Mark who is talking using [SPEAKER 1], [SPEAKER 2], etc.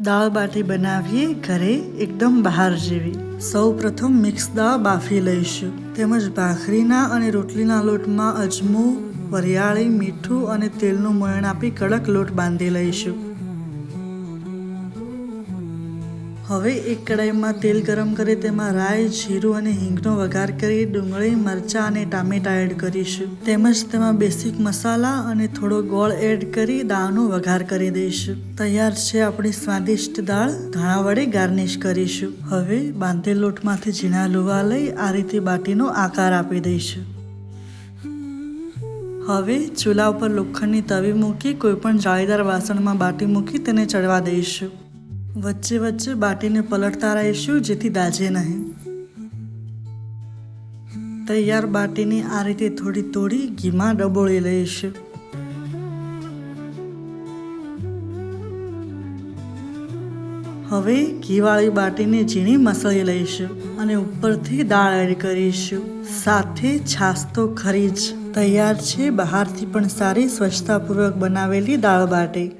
[SPEAKER 1] દાળ બાટી બનાવીએ ઘરે એકદમ બહાર જેવી। સૌ પ્રથમ મિક્સ દાળ બાફી લઈશું। તેમજ ભાખરીના અને રોટલીના લોટમાં અજમો, વરિયાળી, મીઠું અને તેલનું મોયણ આપી કડક લોટ બાંધી લઈશું। હવે એક કડાઈમાં તેલ ગરમ કરી તેમાં રાઈ, જીરું અને હિંગનો વઘાર કરી ડુંગળી, મરચાં અને ટામેટાં એડ કરીશું। તેમજ તેમાં બેસિક મસાલા અને થોડો ગોળ એડ કરી દાળનો વઘાર કરી દઈશું। તૈયાર છે આપણી સ્વાદિષ્ટ દાળ। ધાણા વડે ગાર્નિશ કરીશું। હવે બાંધેલ લોટમાંથી ઝીણા લુવા લઈ આ રીતે બાટીનો આકાર આપી દઈશું। હવે ચૂલા ઉપર લોખંડની તવી મૂકી કોઈપણ જાળીદાર વાસણમાં બાટી મૂકી તેને ચડવા દઈશું। વચ્ચે વચ્ચે બાટીને પલટતા રહીશું જેથી દાઝે નહીં। તૈયાર બાટીને આ રીતે થોડી તોડી ઘીમાં ડબોળી લઈશું। હવે ઘીવાળી બાટીને ઝીણી મસળી લઈશું અને ઉપરથી દાળ એડ કરીશું। સાથે છાશ તો ખરી જ। તૈયાર છે બહારથી પણ સારી સ્વચ્છતાપૂર્વક બનાવેલી દાળ બાટી।